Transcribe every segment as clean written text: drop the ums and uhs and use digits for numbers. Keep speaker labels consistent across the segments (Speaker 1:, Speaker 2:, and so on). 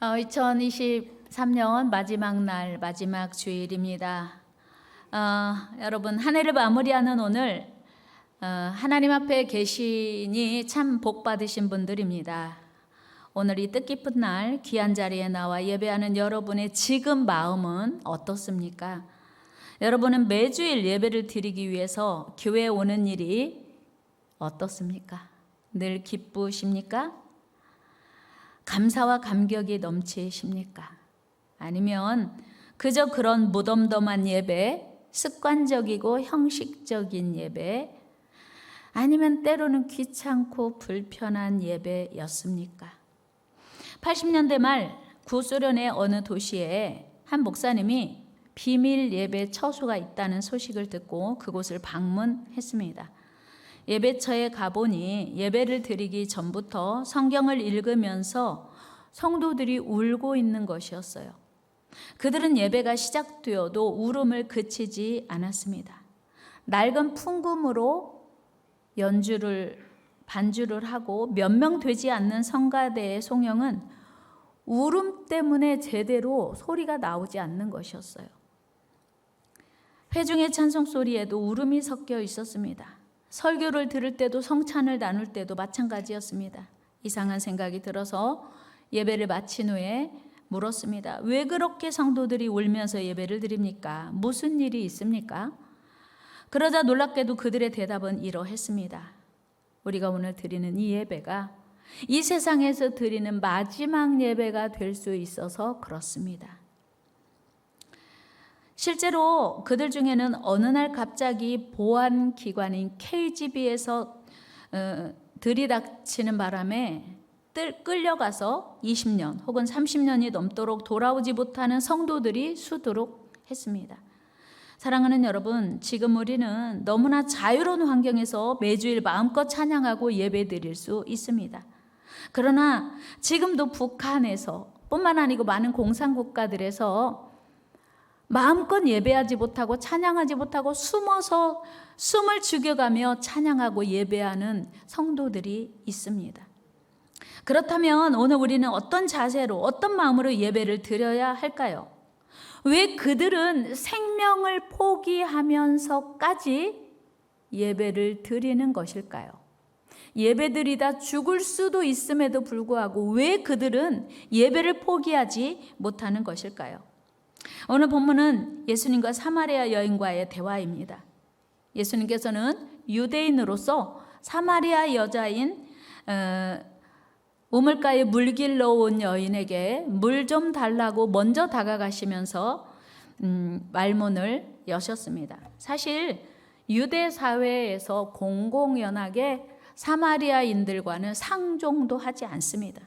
Speaker 1: 2023년 마지막 날, 마지막 주일입니다. 여러분, 한 해를 마무리하는 오늘 하나님 앞에 계시니 참 복 받으신 분들입니다. 오늘 이 뜻깊은 날 귀한 자리에 나와 예배하는 여러분의 지금 마음은 어떻습니까? 여러분은 매주일 예배를 드리기 위해서 교회에 오는 일이 어떻습니까? 늘 기쁘십니까? 감사와 감격이 넘치십니까? 아니면 그저 그런 무덤덤한 예배, 습관적이고 형식적인 예배, 아니면 때로는 귀찮고 불편한 예배였습니까? 80년대 말 구소련의 어느 도시에 한 목사님이 비밀 예배 처소가 있다는 소식을 듣고 그곳을 방문했습니다. 예배처에 가보니 예배를 드리기 전부터 성경을 읽으면서 성도들이 울고 있는 것이었어요. 그들은 예배가 시작되어도 울음을 그치지 않았습니다. 낡은 풍금으로 반주를 하고 몇 명 되지 않는 성가대의 송영은 울음 때문에 제대로 소리가 나오지 않는 것이었어요. 회중의 찬송 소리에도 울음이 섞여 있었습니다. 설교를 들을 때도 성찬을 나눌 때도 마찬가지였습니다. 이상한 생각이 들어서 예배를 마친 후에 물었습니다. 왜 그렇게 성도들이 울면서 예배를 드립니까? 무슨 일이 있습니까? 그러자 놀랍게도 그들의 대답은 이러했습니다. 우리가 오늘 드리는 이 예배가 이 세상에서 드리는 마지막 예배가 될 수 있어서 그렇습니다. 실제로 그들 중에는 어느 날 갑자기 보안기관인 KGB에서 들이닥치는 바람에 끌려가서 20년 혹은 30년이 넘도록 돌아오지 못하는 성도들이 수두룩 했습니다. 사랑하는 여러분, 지금 우리는 너무나 자유로운 환경에서 매주일 마음껏 찬양하고 예배드릴 수 있습니다. 그러나 지금도 북한에서 뿐만 아니고 많은 공산국가들에서 마음껏 예배하지 못하고 찬양하지 못하고 숨어서 숨을 죽여가며 찬양하고 예배하는 성도들이 있습니다. 그렇다면 오늘 우리는 어떤 자세로 어떤 마음으로 예배를 드려야 할까요? 왜 그들은 생명을 포기하면서까지 예배를 드리는 것일까요? 예배드리다 죽을 수도 있음에도 불구하고 왜 그들은 예배를 포기하지 못하는 것일까요? 오늘 본문은 예수님과 사마리아 여인과의 대화입니다. 예수님께서는 유대인으로서 사마리아 여자인 우물가에 물 길러 온 여인에게 물 좀 달라고 먼저 다가가시면서 말문을 여셨습니다. 사실 유대 사회에서 공공연하게 사마리아인들과는 상종도 하지 않습니다.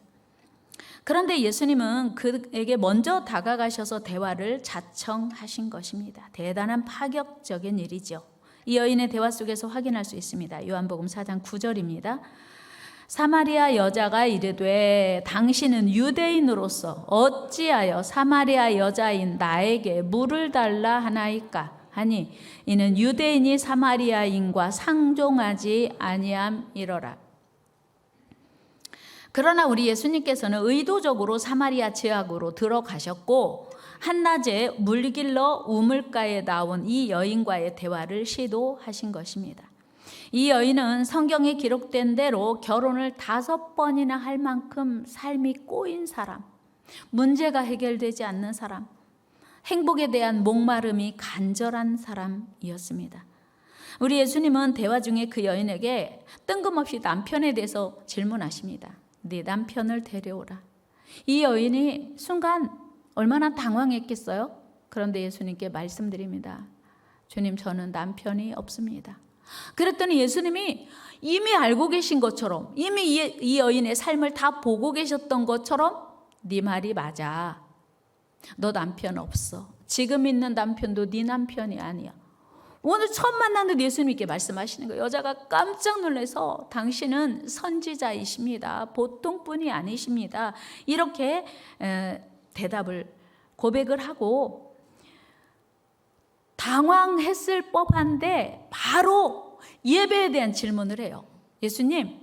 Speaker 1: 그런데 예수님은 그에게 먼저 다가가셔서 대화를 자청하신 것입니다. 대단한 파격적인 일이죠. 이 여인의 대화 속에서 확인할 수 있습니다. 요한복음 4장 9절입니다. 사마리아 여자가 이르되 당신은 유대인으로서 어찌하여 사마리아 여자인 나에게 물을 달라 하나이까 하니 이는 유대인이 사마리아인과 상종하지 아니함이러라. 그러나 우리 예수님께서는 의도적으로 사마리아 지역으로 들어가셨고 한낮에 물길러 우물가에 나온 이 여인과의 대화를 시도하신 것입니다. 이 여인은 성경에 기록된 대로 결혼을 5번이나 할 만큼 삶이 꼬인 사람, 문제가 해결되지 않는 사람, 행복에 대한 목마름이 간절한 사람이었습니다. 우리 예수님은 대화 중에 그 여인에게 뜬금없이 남편에 대해서 질문하십니다. 네 남편을 데려오라. 이 여인이 순간 얼마나 당황했겠어요? 그런데 예수님께 말씀드립니다. 주님, 저는 남편이 없습니다. 그랬더니 예수님이 이미 알고 계신 것처럼, 이미 이 여인의 삶을 다 보고 계셨던 것처럼 네 말이 맞아. 너 남편 없어. 지금 있는 남편도 네 남편이 아니야. 오늘 처음 만났는데 예수님께 말씀하시는 거예요. 여자가 깜짝 놀라서 당신은 선지자이십니다. 보통 분이 아니십니다. 이렇게 고백을 하고 당황했을 법한데 바로 예배에 대한 질문을 해요. 예수님,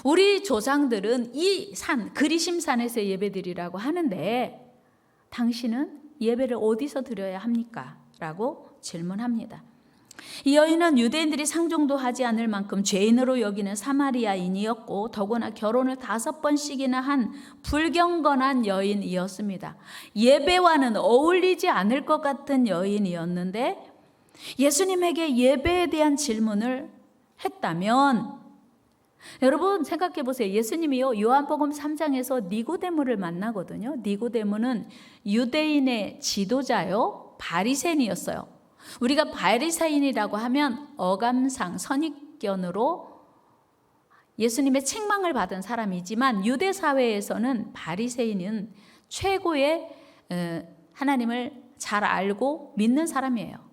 Speaker 1: 우리 조상들은 이 산, 그리심산에서 예배드리라고 하는데 당신은 예배를 어디서 드려야 합니까? 라고 질문합니다. 이 여인은 유대인들이 상종도 하지 않을 만큼 죄인으로 여기는 사마리아인이었고 더구나 결혼을 5번씩이나 한 불경건한 여인이었습니다. 예배와는 어울리지 않을 것 같은 여인이었는데 예수님에게 예배에 대한 질문을 했다면, 여러분 생각해 보세요. 예수님이요 요한복음 3장에서 니고데모를 만나거든요. 니고데모는 유대인의 지도자요 바리새인이었어요. 우리가 바리새인이라고 하면 어감상 선입견으로 예수님의 책망을 받은 사람이지만 유대 사회에서는 바리새인은 최고의 하나님을 잘 알고 믿는 사람이에요.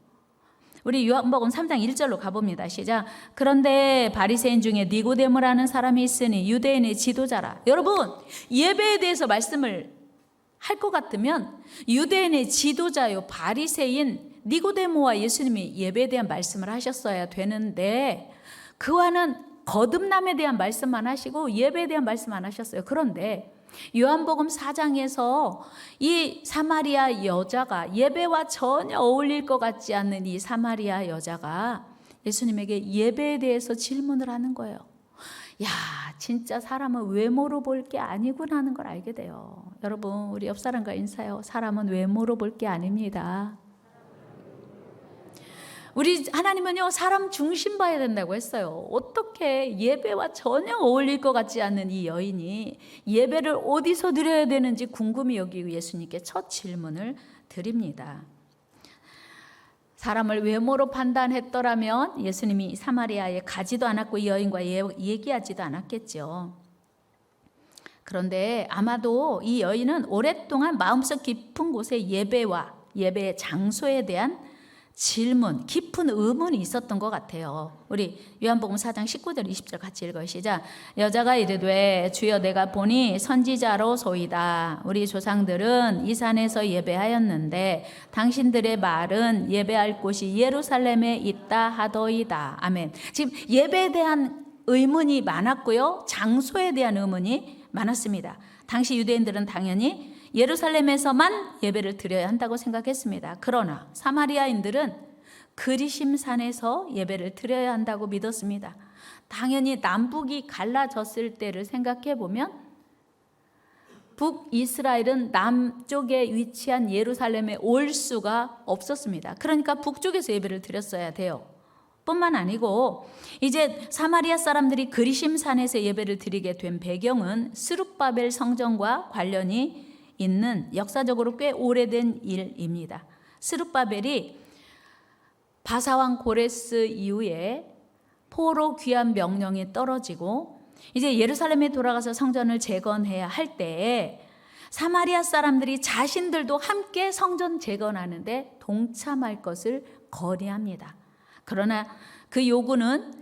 Speaker 1: 우리 요한복음 3장 1절로 가봅니다. 시작. 그런데 바리새인 중에 니고데모라는 사람이 있으니 유대인의 지도자라. 여러분 예배에 대해서 말씀을 할 것 같으면 유대인의 지도자요 바리새인 니고데모와 예수님이 예배에 대한 말씀을 하셨어야 되는데 그와는 거듭남에 대한 말씀만 하시고 예배에 대한 말씀 안 하셨어요. 그런데 요한복음 4장에서 이 사마리아 여자가 예배와 전혀 어울릴 것 같지 않는 이 사마리아 여자가 예수님에게 예배에 대해서 질문을 하는 거예요. 야, 진짜 사람은 외모로 볼 게 아니구나 하는 걸 알게 돼요. 여러분 우리 옆 사람과 인사해요. 사람은 외모로 볼 게 아닙니다. 우리 하나님은요 사람 중심 봐야 된다고 했어요. 어떻게 예배와 전혀 어울릴 것 같지 않는 이 여인이 예배를 어디서 드려야 되는지 궁금히 여기고 예수님께 첫 질문을 드립니다. 사람을 외모로 판단했더라면 예수님이 사마리아에 가지도 않았고 이 여인과 얘기하지도 않았겠죠. 그런데 아마도 이 여인은 오랫동안 마음속 깊은 곳에 예배와 예배의 장소에 대한 질문, 깊은 의문이 있었던 것 같아요. 우리 요한복음 4장 19절 20절 같이 읽어요. 시작. 여자가 이르되 주여 내가 보니 선지자로소이다. 우리 조상들은 이 산에서 예배하였는데 당신들의 말은 예배할 곳이 예루살렘에 있다 하더이다. 아멘. 지금 예배에 대한 의문이 많았고요. 장소에 대한 의문이 많았습니다. 당시 유대인들은 당연히 예루살렘에서만 예배를 드려야 한다고 생각했습니다. 그러나 사마리아인들은 그리심산에서 예배를 드려야 한다고 믿었습니다. 당연히 남북이 갈라졌을 때를 생각해 보면 북이스라엘은 남쪽에 위치한 예루살렘에 올 수가 없었습니다. 그러니까 북쪽에서 예배를 드렸어야 돼요. 뿐만 아니고 이제 사마리아 사람들이 그리심산에서 예배를 드리게 된 배경은 스룹바벨 성전과 관련이 있는 역사적으로 꽤 오래된 일입니다. 스룹바벨이 바사왕 고레스 이후에 포로 귀환 명령이 떨어지고 이제 예루살렘에 돌아가서 성전을 재건해야 할 때에 사마리아 사람들이 자신들도 함께 성전 재건하는데 동참할 것을 건의합니다. 그러나 그 요구는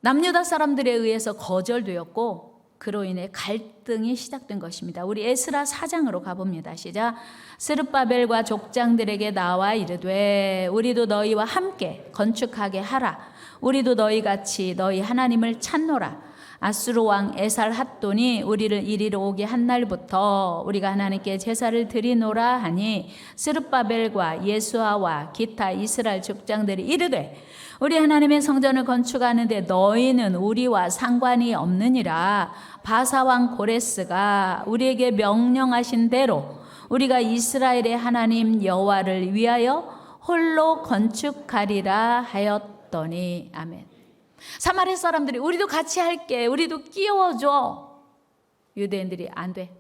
Speaker 1: 남유다 사람들에 의해서 거절되었고 그로 인해 갈등이 시작된 것입니다. 우리 에스라 4장으로 가봅니다. 시작. 스룹바벨과 족장들에게 나와 이르되 우리도 너희와 함께 건축하게 하라. 우리도 너희같이 너희 하나님을 찾노라. 아수르 왕 에살핫돈이 우리를 이리로 오게 한 날부터 우리가 하나님께 제사를 드리노라 하니 스룹바벨과 예수아와 기타 이스라엘 족장들이 이르되 우리 하나님의 성전을 건축하는데 너희는 우리와 상관이 없느니라. 바사왕 고레스가 우리에게 명령하신 대로 우리가 이스라엘의 하나님 여호와를 위하여 홀로 건축하리라 하였더니. 아멘. 사마리아 사람들이 우리도 같이 할게, 우리도 끼워줘. 유대인들이 안 돼.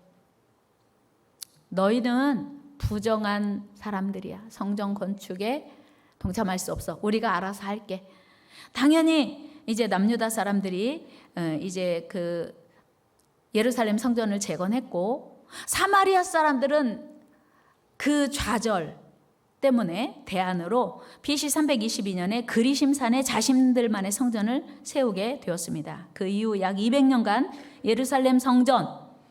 Speaker 1: 너희는 부정한 사람들이야. 성전 건축에 동참할 수 없어. 우리가 알아서 할게. 당연히 이제 남유다 사람들이 이제 그 예루살렘 성전을 재건했고 사마리아 사람들은 그 좌절 때문에 대안으로 BC 322년에 그리심산에 자신들만의 성전을 세우게 되었습니다. 그 이후 약 200년간 예루살렘 성전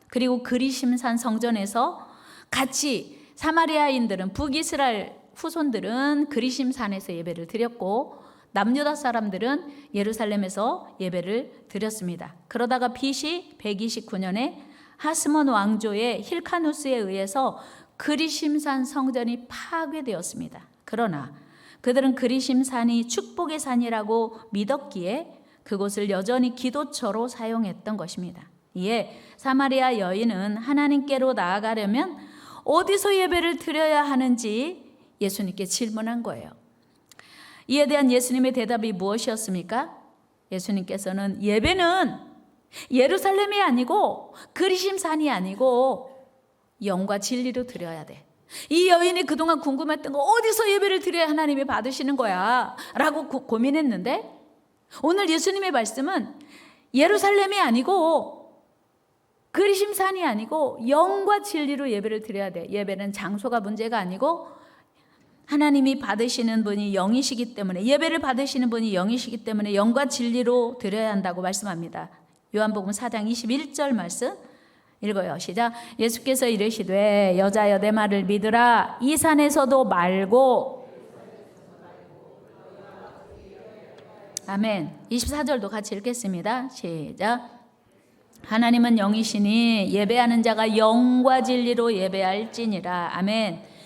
Speaker 1: 그리고 그리심산 성전에서 같이 사마리아인들은 북이스라엘 후손들은 그리심산에서 예배를 드렸고 남유다 사람들은 예루살렘에서 예배를 드렸습니다. 그러다가 BC 129년에 하스몬 왕조의 힐카누스에 의해서 그리심산 성전이 파괴되었습니다. 그러나 그들은 그리심산이 축복의 산이라고 믿었기에 그곳을 여전히 기도처로 사용했던 것입니다. 이에 사마리아 여인은 하나님께로 나아가려면 어디서 예배를 드려야 하는지 예수님께 질문한 거예요. 이에 대한 예수님의 대답이 무엇이었습니까? 예수님께서는 예배는 예루살렘이 아니고 그리심산이 아니고 영과 진리로 드려야 돼. 이 여인이 그동안 궁금했던 거 어디서 예배를 드려야 하나님이 받으시는 거야 라고 고민했는데 오늘 예수님의 말씀은 예루살렘이 아니고 그리심산이 아니고 영과 진리로 예배를 드려야 돼. 예배는 장소가 문제가 아니고 하나님이 받으시는 분이 영이시기 때문에 예배를 받으시는 분이 영이시기 때문에 영과 진리로 드려야 한다고 말씀합니다. 요한복음 4장 21절 말씀 읽어요. 시작. 예수께서 이르시되 여자여 내 말을 믿으라. 이 산에서도 말고 아멘. 24절도 같이 읽겠습니다. 시작. 하나님은 영이시니 예배하는 자가 영과 진리로 예배할지니라. 아멘.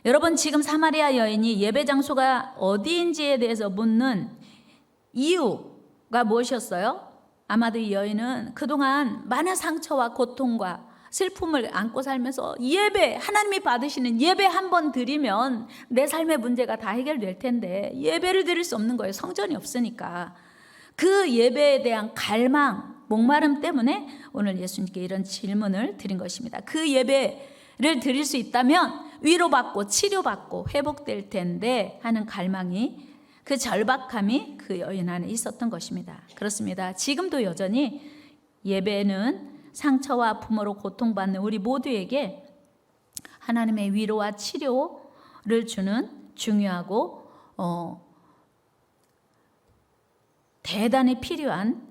Speaker 1: 여러분 지금 사마리아 여인이 예배 장소가 어디인지에 대해서 묻는 이유가 무엇이었어요? 아마도 이 여인은 그동안 많은 상처와 고통과 슬픔을 안고 살면서 예배, 하나님이 받으시는 예배 한 번 드리면 내 삶의 문제가 다 해결될 텐데 예배를 드릴 수 없는 거예요. 성전이 없으니까. 그 예배에 대한 갈망, 목마름 때문에 오늘 예수님께 이런 질문을 드린 것입니다. 그 예배를 드릴 수 있다면 위로받고 치료받고 회복될 텐데 하는 갈망이, 그 절박함이 그 여인 안에 있었던 것입니다. 그렇습니다. 지금도 여전히 예배는 상처와 아픔으로 고통받는 우리 모두에게 하나님의 위로와 치료를 주는 중요하고 대단히 필요한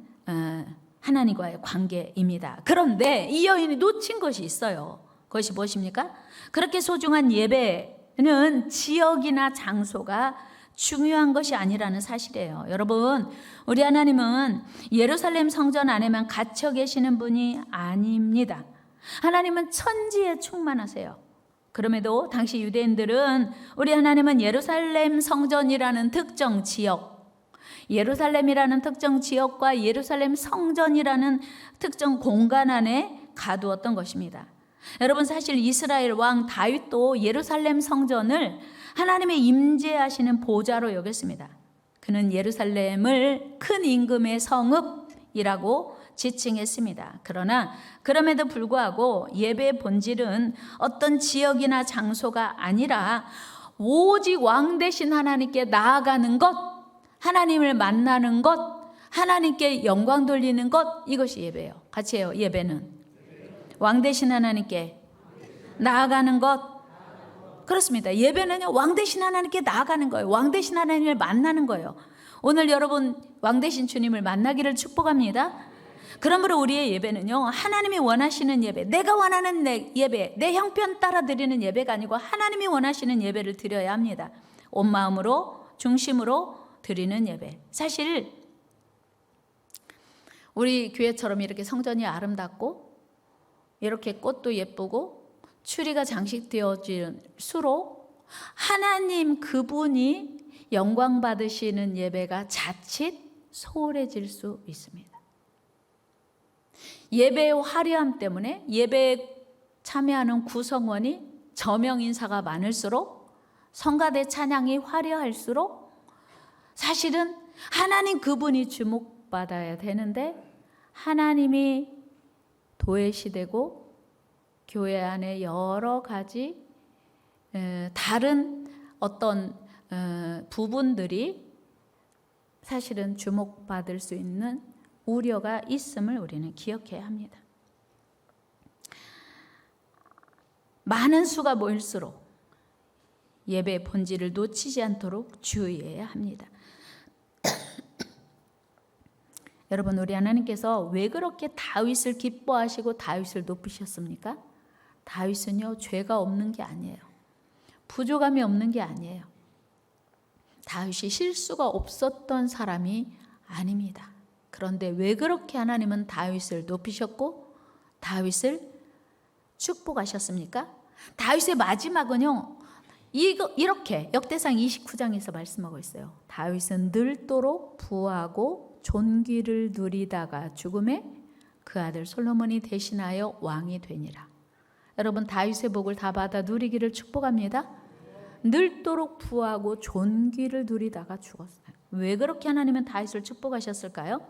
Speaker 1: 하나님과의 관계입니다. 그런데 이 여인이 놓친 것이 있어요. 그것이 무엇입니까? 그렇게 소중한 예배는 지역이나 장소가 중요한 것이 아니라는 사실이에요. 여러분, 우리 하나님은 예루살렘 성전 안에만 갇혀 계시는 분이 아닙니다. 하나님은 천지에 충만하세요. 그럼에도 당시 유대인들은 우리 하나님은 예루살렘 성전이라는 특정 지역, 예루살렘이라는 특정 지역과 예루살렘 성전이라는 특정 공간 안에 가두었던 것입니다. 여러분, 사실 이스라엘 왕 다윗도 예루살렘 성전을 하나님의 임재하시는 보좌로 여겼습니다. 그는 예루살렘을 큰 임금의 성읍이라고 지칭했습니다. 그러나 그럼에도 불구하고 예배의 본질은 어떤 지역이나 장소가 아니라 오직 왕 되신 하나님께 나아가는 것, 하나님을 만나는 것, 하나님께 영광 돌리는 것, 이것이 예배예요. 같이 해요. 예배는 왕 되신 하나님께 나아가는 것. 그렇습니다. 예배는요, 왕 되신 하나님께 나아가는 거예요. 왕 되신 하나님을 만나는 거예요. 오늘 여러분 왕 되신 주님을 만나기를 축복합니다. 그러므로 우리의 예배는요, 하나님이 원하시는 예배, 내가 원하는 내 예배, 내 형편 따라 드리는 예배가 아니고 하나님이 원하시는 예배를 드려야 합니다. 온 마음으로 중심으로 드리는 예배. 사실 우리 교회처럼 이렇게 성전이 아름답고 이렇게 꽃도 예쁘고 추리가 장식되어질수록 하나님 그분이 영광 받으시는 예배가 자칫 소홀해질 수 있습니다. 예배의 화려함 때문에 예배에 참여하는 구성원이 저명 인사가 많을수록 성가대 찬양이 화려할수록 사실은 하나님 그분이 주목받아야 되는데 하나님이 도외시되고 교회 안에 여러 가지 다른 어떤 부분들이 사실은 주목받을 수 있는 우려가 있음을 우리는 기억해야 합니다. 많은 수가 모일수록 예배의 본질을 놓치지 않도록 주의해야 합니다. 여러분, 우리 하나님께서 왜 그렇게 다윗을 기뻐하시고 다윗을 높이셨습니까? 다윗은요, 죄가 없는 게 아니에요. 부족함이 없는 게 아니에요. 다윗이 실수가 없었던 사람이 아닙니다. 그런데 왜 그렇게 하나님은 다윗을 높이셨고 다윗을 축복하셨습니까? 다윗의 마지막은요, 이렇게 역대상 29장에서 말씀하고 있어요. 다윗은 늘도록 부하고 존귀를 누리다가 죽음에 그 아들 솔로몬이 대신하여 왕이 되니라. 여러분, 다윗의 복을 다 받아 누리기를 축복합니다. 늘도록 부하고 존귀를 누리다가 죽었어요. 왜 그렇게 하나님은 다윗을 축복하셨을까요?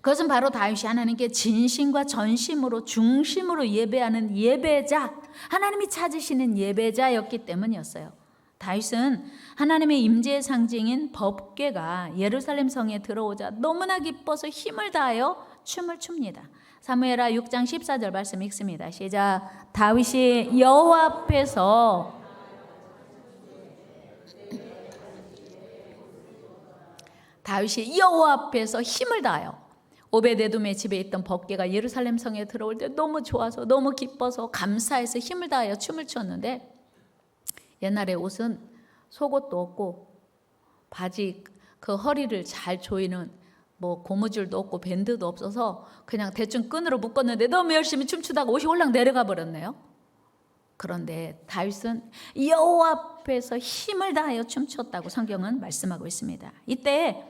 Speaker 1: 그것은 바로 다윗이 하나님께 진심과 전심으로 중심으로 예배하는 예배자, 하나님이 찾으시는 예배자였기 때문이었어요. 다윗은 하나님의 임재의 상징인 법궤가 예루살렘 성에 들어오자 너무나 기뻐서 힘을 다하여 춤을 춥니다. 사무엘하 6장 14절 말씀 읽습니다. 시작. 다윗이 여호와 앞에서 힘을 다하여, 오베데돔의 집에 있던 법궤가 예루살렘 성에 들어올 때 너무 좋아서 너무 기뻐서 감사해서 힘을 다하여 춤을 췄는데, 옛날에 옷은 속옷도 없고 바지 그 허리를 잘 조이는 뭐 고무줄도 없고 밴드도 없어서 그냥 대충 끈으로 묶었는데 너무 열심히 춤추다가 옷이 올랑 내려가 버렸네요. 그런데 다윗은 여호와 앞에서 힘을 다하여 춤췄다고 성경은 말씀하고 있습니다. 이때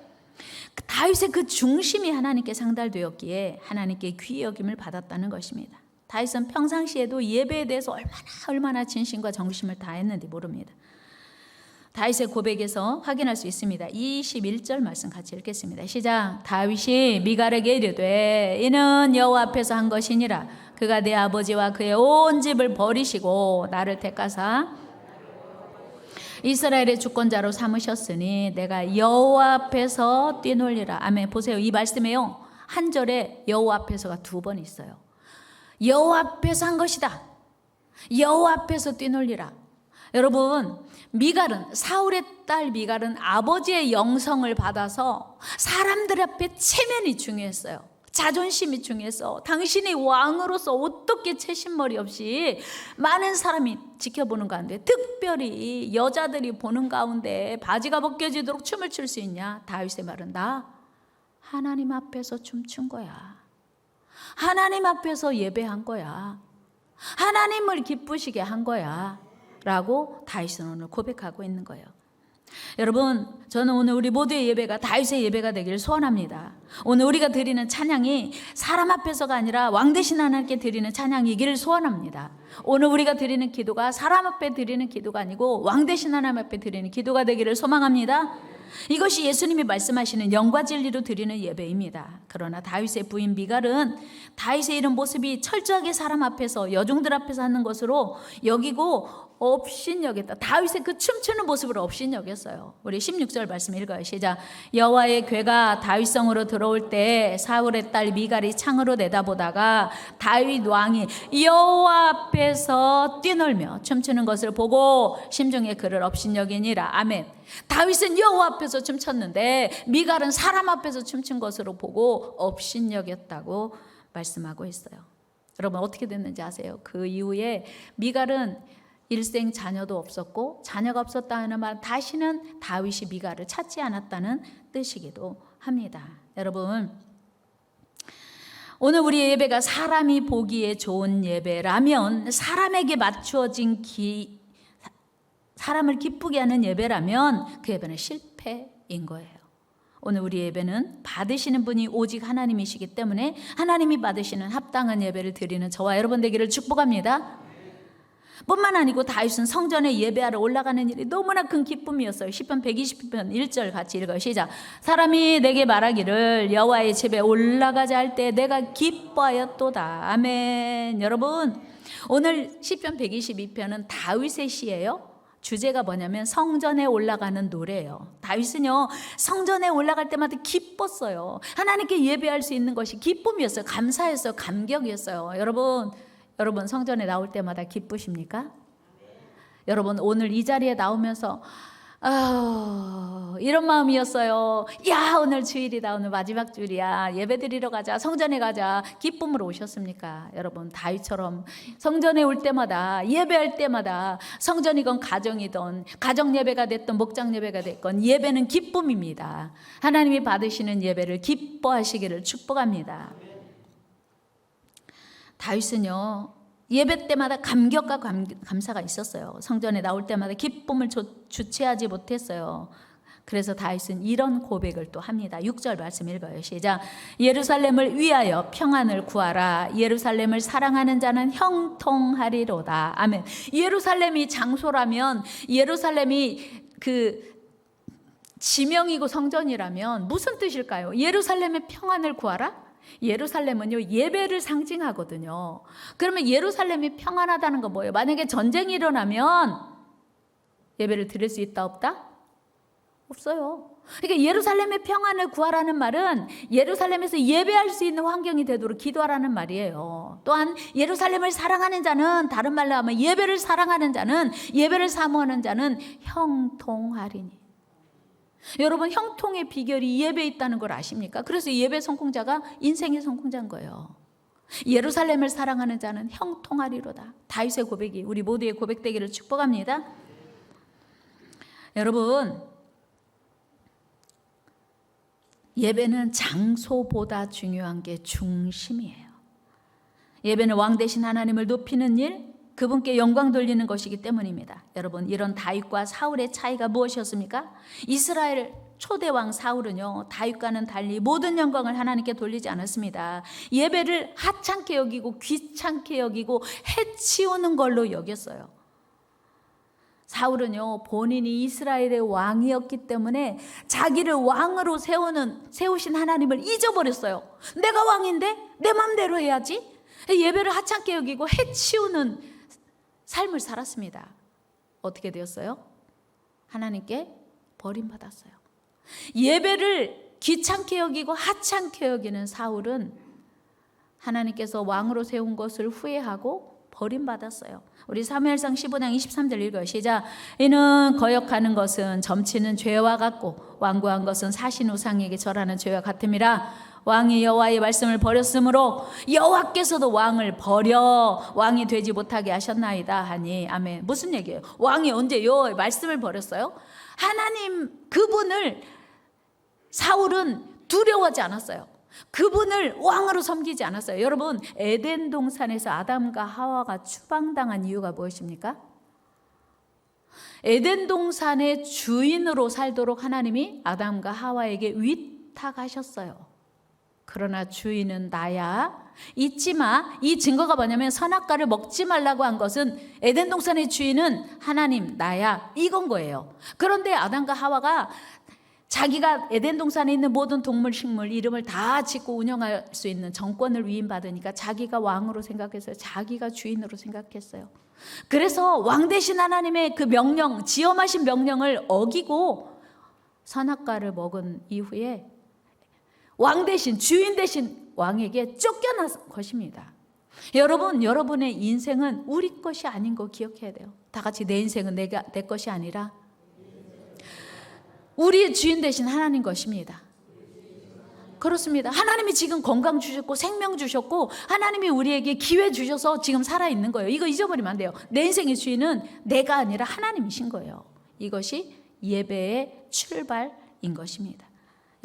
Speaker 1: 다윗의 그 중심이 하나님께 상달되었기에 하나님께 귀히 여김을 받았다는 것입니다. 다윗은 평상시에도 예배에 대해서 얼마나 진심과 정심을 다했는지 모릅니다. 다윗의 고백에서 확인할 수 있습니다. 21절 말씀 같이 읽겠습니다. 시작. 다윗이 미갈에게 이르되 이는 여호와 앞에서 한 것이니라. 그가 내 아버지와 그의 온 집을 버리시고 나를 택하사 이스라엘의 주권자로 삼으셨으니 내가 여호와 앞에서 뛰놀리라. 아멘. 보세요. 이 말씀에요, 한 절에 여호와 앞에서가 두 번 있어요. 여호와 앞에서 한 것이다. 여호와 앞에서 뛰놀리라. 여러분, 미갈은, 사울의 딸 미갈은 아버지의 영성을 받아서 사람들 앞에 체면이 중요했어요. 자존심이 중요해서 당신이 왕으로서 어떻게 채신머리 없이 많은 사람이 지켜보는 가운데, 특별히 여자들이 보는 가운데 바지가 벗겨지도록 춤을 출 수 있냐? 다윗의 말은 나 하나님 앞에서 춤춘 거야. 하나님 앞에서 예배한 거야. 하나님을 기쁘시게 한 거야 라고 다윗은 오늘 고백하고 있는 거예요. 여러분, 저는 오늘 우리 모두의 예배가 다윗의 예배가 되기를 소원합니다. 오늘 우리가 드리는 찬양이 사람 앞에서가 아니라 왕 되신 하나님께 드리는 찬양이기를 소원합니다. 오늘 우리가 드리는 기도가 사람 앞에 드리는 기도가 아니고 왕 되신 하나님 앞에 드리는 기도가 되기를 소망합니다. 이것이 예수님이 말씀하시는 영과 진리로 드리는 예배입니다. 그러나 다윗의 부인 미갈은 다윗의 이런 모습이 철저하게 사람 앞에서, 여종들 앞에서 하는 것으로 여기고 업신여겼다. 다윗의 그 춤추는 모습을 업신여겼어요. 우리 16절 말씀 읽어요. 시작. 여호와의 궤가 다윗성으로 들어올 때 사울의 딸 미갈이 창으로 내다보다가 다윗 왕이 여호와 앞에서 뛰놀며 춤추는 것을 보고 심중에 그를 업신여기니라. 아멘. 다윗은 여호와 앞에서 춤췄는데 미갈은 사람 앞에서 춤춘 것으로 보고 업신여겼다고 말씀하고 있어요. 여러분, 어떻게 됐는지 아세요? 그 이후에 미갈은 일생 자녀도 없었고, 자녀가 없었다 하는 말, 다시는 다윗이 미갈을 찾지 않았다는 뜻이기도 합니다. 여러분, 오늘 우리의 예배가 사람이 보기에 좋은 예배라면, 사람에게 맞추어진 사람을 기쁘게 하는 예배라면 그 예배는 실패인 거예요. 오늘 우리 예배는 받으시는 분이 오직 하나님이시기 때문에 하나님이 받으시는 합당한 예배를 드리는 저와 여러분 되기를 축복합니다. 뿐만 아니고 다윗은 성전에 예배하러 올라가는 일이 너무나 큰 기쁨이었어요. 시편 120편 1절 같이 읽어요. 시작. 사람이 내게 말하기를 여호와의 집에 올라가자 할 때 내가 기뻐하였도다. 아멘. 여러분, 오늘 시편 122편은 다윗의 시예요. 주제가 뭐냐면 성전에 올라가는 노래예요. 다윗은요, 성전에 올라갈 때마다 기뻤어요. 하나님께 예배할 수 있는 것이 기쁨이었어요. 감사였어요. 감격이었어요. 여러분 성전에 나올 때마다 기쁘십니까? 여러분, 오늘 이 자리에 나오면서 이런 마음이었어요. 야, 오늘 주일이다. 오늘 마지막 주일이야. 예배 드리러 가자. 성전에 가자. 기쁨으로 오셨습니까? 여러분, 다윗처럼 성전에 올 때마다, 예배할 때마다, 성전이건 가정이든 가정 예배가 됐든 목장 예배가 됐건 예배는 기쁨입니다. 하나님이 받으시는 예배를 기뻐하시기를 축복합니다. 다윗은요, 예배 때마다 감격과 감사가 있었어요. 성전에 나올 때마다 기쁨을 주체하지 못했어요. 그래서 다윗은 이런 고백을 또 합니다. 6절 말씀 읽어요. 시작. 예루살렘을 위하여 평안을 구하라. 예루살렘을 사랑하는 자는 형통하리로다. 아멘. 예루살렘이 장소라면, 예루살렘이 그 지명이고 성전이라면 무슨 뜻일까요? 예루살렘의 평안을 구하라? 예루살렘은요, 예배를 상징하거든요. 그러면 예루살렘이 평안하다는 건 뭐예요? 만약에 전쟁이 일어나면 예배를 드릴 수 있다 없다? 없어요. 그러니까 예루살렘의 평안을 구하라는 말은 예루살렘에서 예배할 수 있는 환경이 되도록 기도하라는 말이에요. 또한 예루살렘을 사랑하는 자는, 다른 말로 하면 예배를 사랑하는 자는, 예배를 사모하는 자는 형통하리니. 여러분, 형통의 비결이 예배에 있다는 걸 아십니까? 그래서 예배 성공자가 인생의 성공자인 거예요. 예루살렘을 사랑하는 자는 형통하리로다. 다윗의 고백이 우리 모두의 고백되기를 축복합니다. 여러분, 예배는 장소보다 중요한 게 중심이에요. 예배는 왕 대신 하나님을 높이는 일, 그분께 영광 돌리는 것이기 때문입니다. 여러분, 이런 다윗과 사울의 차이가 무엇이었습니까? 이스라엘 초대왕 사울은요, 다윗과는 달리 모든 영광을 하나님께 돌리지 않았습니다. 예배를 하찮게 여기고 귀찮게 여기고 해치우는 걸로 여겼어요. 사울은요, 본인이 이스라엘의 왕이었기 때문에 자기를 왕으로 세우신 하나님을 잊어버렸어요. 내가 왕인데 내 맘대로 해야지. 예배를 하찮게 여기고 해치우는 삶을 살았습니다. 어떻게 되었어요? 하나님께 버림받았어요. 예배를 귀찮게 여기고 하찮게 여기는 사울은 하나님께서 왕으로 세운 것을 후회하고 버림받았어요. 우리 사무엘상 15장 23절 읽어요. 시작. 이는 거역하는 것은 점치는 죄와 같고 완고한 것은 사신 우상에게 절하는 죄와 같음이라. 왕이 여호와의 말씀을 버렸으므로 여호와께서도 왕을 버려 왕이 되지 못하게 하셨나이다 하니. 아멘. 무슨 얘기예요? 왕이 언제 여호와의 말씀을 버렸어요? 하나님 그분을 사울은 두려워하지 않았어요. 그분을 왕으로 섬기지 않았어요. 여러분, 에덴 동산에서 아담과 하와가 추방당한 이유가 무엇입니까? 에덴 동산의 주인으로 살도록 하나님이 아담과 하와에게 위탁하셨어요. 그러나 주인은 나야. 잊지 마. 이 증거가 뭐냐면 선악과를 먹지 말라고 한 것은 에덴 동산의 주인은 하나님 나야, 이건 거예요. 그런데 아담과 하와가 자기가 에덴 동산에 있는 모든 동물, 식물 이름을 다 짓고 운영할 수 있는 정권을 위임받으니까 자기가 왕으로 생각했어요. 자기가 주인으로 생각했어요. 그래서 왕 대신 하나님의 그 명령, 지엄하신 명령을 어기고 선악과를 먹은 이후에 왕 대신, 주인 대신 왕에게 쫓겨난 것입니다. 여러분, 여러분의 인생은 우리 것이 아닌 거 기억해야 돼요. 다 같이 내 인생은 내 것이 아니라 우리의 주인 대신 하나님 것입니다. 그렇습니다. 하나님이 지금 건강 주셨고 생명 주셨고 하나님이 우리에게 기회 주셔서 지금 살아있는 거예요. 이거 잊어버리면 안 돼요. 내 인생의 주인은 내가 아니라 하나님이신 거예요. 이것이 예배의 출발인 것입니다.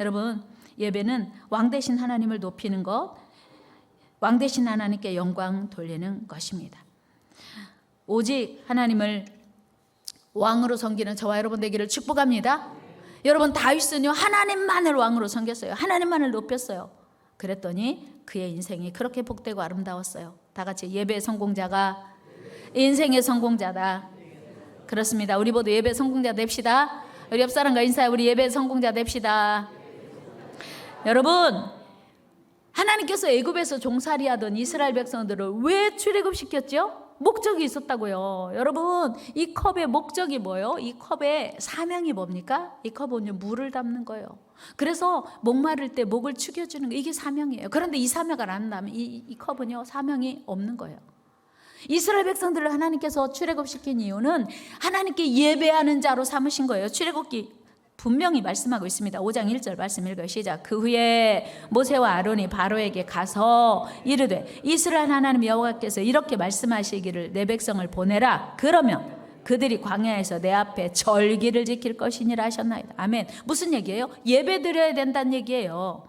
Speaker 1: 여러분, 예배는 왕 대신 하나님을 높이는 것, 왕 대신 하나님께 영광 돌리는 것입니다. 오직 하나님을 왕으로 섬기는 저와 여러분 되기를 축복합니다. 여러분, 다윗은요 하나님만을 왕으로 섬겼어요. 하나님만을 높였어요. 그랬더니 그의 인생이 그렇게 복되고 아름다웠어요. 다 같이 예배의 성공자가 인생의 성공자다. 그렇습니다. 우리 모두 예배 성공자 됩시다. 우리 옆 사람과 인사해. 우리 예배 성공자 됩시다. 여러분, 하나님께서 애굽에서 종살이하던 이스라엘 백성들을 왜 출애굽시켰죠? 목적이 있었다고요. 여러분, 이 컵의 목적이 뭐예요? 이 컵의 사명이 뭡니까? 이 컵은 물을 담는 거예요. 그래서 목마를 때 목을 축여주는 거, 이게 사명이에요. 그런데 이 사명을 안 한다면 이 컵은요 사명이 없는 거예요. 이스라엘 백성들을 하나님께서 출애굽시킨 이유는 하나님께 예배하는 자로 삼으신 거예요. 출애굽기 분명히 말씀하고 있습니다. 5장 1절 말씀 읽어요. 시작. 그 후에 모세와 아론이 바로에게 가서 이르되 이스라엘 하나님 여호와께서 이렇게 말씀하시기를 내 백성을 보내라. 그러면 그들이 광야에서 내 앞에 절기를 지킬 것이니라 하셨나이다. 아멘. 무슨 얘기예요? 예배 드려야 된다는 얘기예요.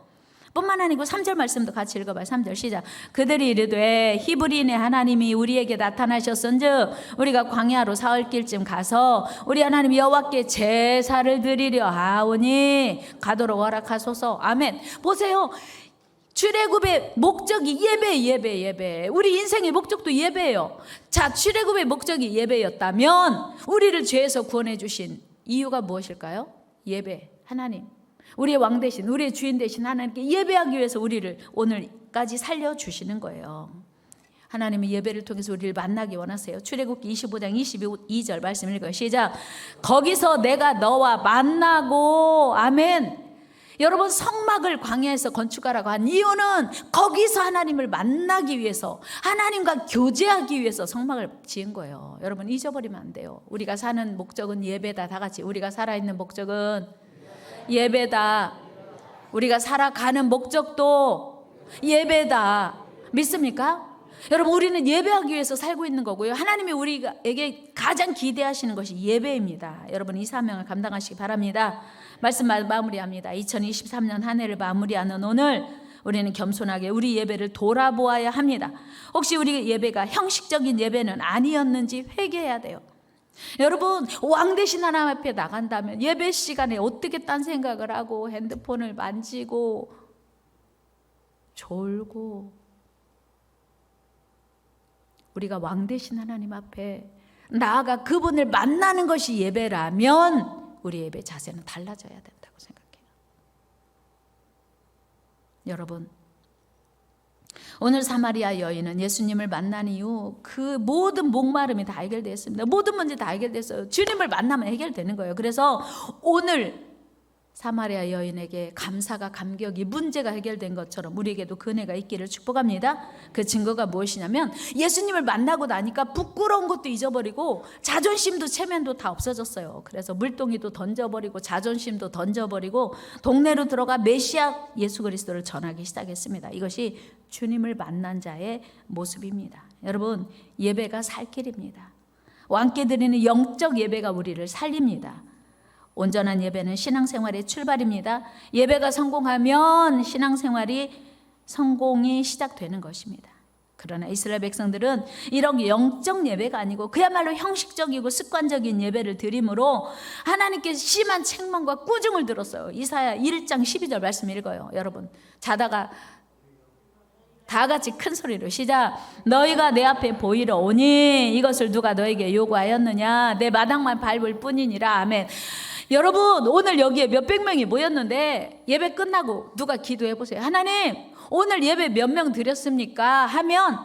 Speaker 1: 뿐만 아니고 3절 말씀도 같이 읽어봐요. 3절 시작. 그들이 이르되 히브리인의 하나님이 우리에게 나타나셨은즉 우리가 광야로 사흘길쯤 가서 우리 하나님 여호와께 제사를 드리려 하오니 가도록 허락하소서. 아멘. 보세요. 출애굽의 목적이 예배. 우리 인생의 목적도 예배예요. 자, 출애굽의 목적이 예배였다면 우리를 죄에서 구원해 주신 이유가 무엇일까요? 예배. 하나님, 우리의 왕 대신, 우리의 주인 대신 하나님께 예배하기 위해서 우리를 오늘까지 살려주시는 거예요. 하나님의 예배를 통해서 우리를 만나기 원하세요. 출애굽기 25장 22절 말씀 읽어요. 시작. 거기서 내가 너와 만나고. 아멘. 여러분, 성막을 광야에서 건축하라고 한 이유는 거기서 하나님을 만나기 위해서, 하나님과 교제하기 위해서 성막을 지은 거예요. 여러분, 잊어버리면 안 돼요. 우리가 사는 목적은 예배다. 다 같이 우리가 살아있는 목적은 예배다. 우리가 살아가는 목적도 예배다. 믿습니까? 여러분, 우리는 예배하기 위해서 살고 있는 거고요. 하나님이 우리에게 가장 기대하시는 것이 예배입니다. 여러분, 이 사명을 감당하시기 바랍니다. 말씀 마무리합니다. 2023년 한 해를 마무리하는 오늘 우리는 겸손하게 우리 예배를 돌아보아야 합니다. 혹시 우리 예배가 형식적인 예배는 아니었는지 회개해야 돼요. 여러분, 왕 대신 하나님 앞에 나간다면 예배 시간에 어떻게 딴 생각을 하고 핸드폰을 만지고 졸고, 우리가 왕 대신 하나님 앞에 나아가 그분을 만나는 것이 예배라면 우리 예배 자세는 달라져야 된다고 생각해요. 여러분, 오늘 사마리아 여인은 예수님을 만난 이후 그 모든 목마름이 다 해결됐습니다. 모든 문제 다 해결됐어요. 주님을 만나면 해결되는 거예요. 그래서 오늘 사마리아 여인에게 감사가 감격이 문제가 해결된 것처럼 우리에게도 그 은혜가 있기를 축복합니다. 그 증거가 무엇이냐면 예수님을 만나고 나니까 부끄러운 것도 잊어버리고 자존심도 체면도 다 없어졌어요. 그래서 물동이도 던져버리고 자존심도 던져버리고 동네로 들어가 메시아 예수 그리스도를 전하기 시작했습니다. 이것이 주님을 만난 자의 모습입니다. 여러분, 예배가 살 길입니다. 왕께 드리는 영적 예배가 우리를 살립니다. 온전한 예배는 신앙생활의 출발입니다. 예배가 성공하면 신앙생활이 성공이 시작되는 것입니다. 그러나 이스라엘 백성들은 이런 영적 예배가 아니고 그야말로 형식적이고 습관적인 예배를 드림으로 하나님께 심한 책망과 꾸중을 들었어요. 이사야 1장 12절 말씀 읽어요. 여러분, 자다가 다 같이 큰 소리로 시작. 너희가 내 앞에 보이러 오니 이것을 누가 너에게 요구하였느냐? 내 마당만 밟을 뿐이니라. 아멘. 여러분, 오늘 여기에 몇백 명이 모였는데 예배 끝나고 누가 기도해 보세요. 하나님, 오늘 예배 몇 명 드렸습니까? 하면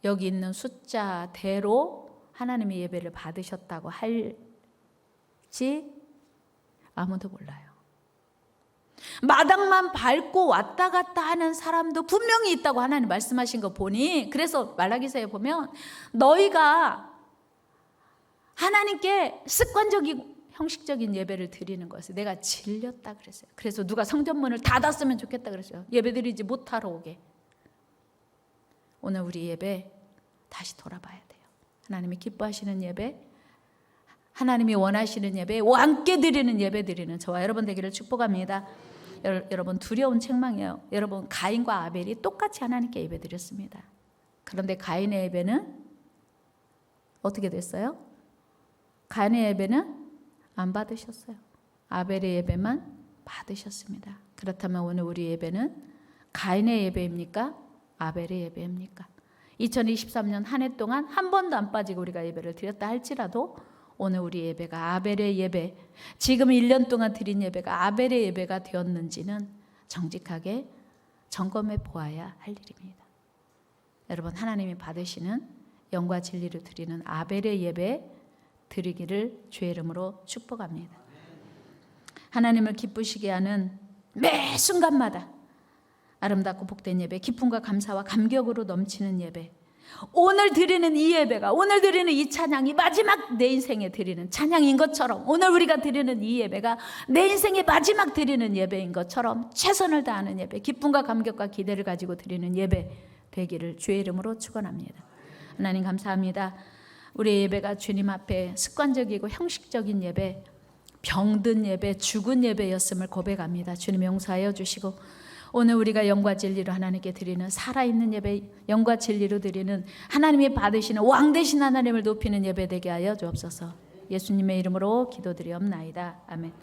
Speaker 1: 여기 있는 숫자대로 하나님의 예배를 받으셨다고 할지 아무도 몰라요. 마당만 밟고 왔다 갔다 하는 사람도 분명히 있다고 하나님 말씀하신 거 보니, 그래서 말라기서에 보면 너희가 하나님께 습관적이고 형식적인 예배를 드리는 것을 내가 질렸다 그랬어요. 그래서 누가 성전문을 닫았으면 좋겠다 그랬어요. 예배 드리지 못하러 오게. 오늘 우리 예배 다시 돌아봐야 돼요. 하나님이 기뻐하시는 예배, 하나님이 원하시는 예배, 왕께 드리는 예배 드리는 저와 여러분 되기를 축복합니다. 여러분, 두려운 책망이에요. 여러분, 가인과 아벨이 똑같이 하나님께 예배 드렸습니다. 그런데 가인의 예배는 어떻게 됐어요? 가인의 예배는 안 받으셨어요. 아벨의 예배만 받으셨습니다. 그렇다면 오늘 우리 예배는 가인의 예배입니까? 아벨의 예배입니까? 2023년 한 해 동안 한 번도 안 빠지고 우리가 예배를 드렸다 할지라도 오늘 우리 예배가 아벨의 예배, 지금 1년 동안 드린 예배가 아벨의 예배가 되었는지는 정직하게 점검해 보아야 할 일입니다. 여러분, 하나님이 받으시는 영과 진리를 드리는 아벨의 예배 드리기를 주의 이름으로 축복합니다. 하나님을 기쁘시게 하는 매 순간마다 아름답고 복된 예배, 기쁨과 감사와 감격으로 넘치는 예배, 오늘 드리는 이 예배가, 오늘 드리는 이 찬양이 마지막 내 인생에 드리는 찬양인 것처럼, 오늘 우리가 드리는 이 예배가 내 인생의 마지막 드리는 예배인 것처럼 최선을 다하는 예배, 기쁨과 감격과 기대를 가지고 드리는 예배 되기를 주의 이름으로 축원합니다. 하나님 감사합니다. 우리의 예배가 주님 앞에 습관적이고 형식적인 예배, 병든 예배, 죽은 예배였음을 고백합니다. 주님 용서하여 주시고, 오늘 우리가 영과 진리로 하나님께 드리는 살아있는 예배, 영과 진리로 드리는 하나님이 받으시는 왕 되신 하나님을 높이는 예배 되게 하여 주옵소서. 예수님의 이름으로 기도드리옵나이다. 아멘.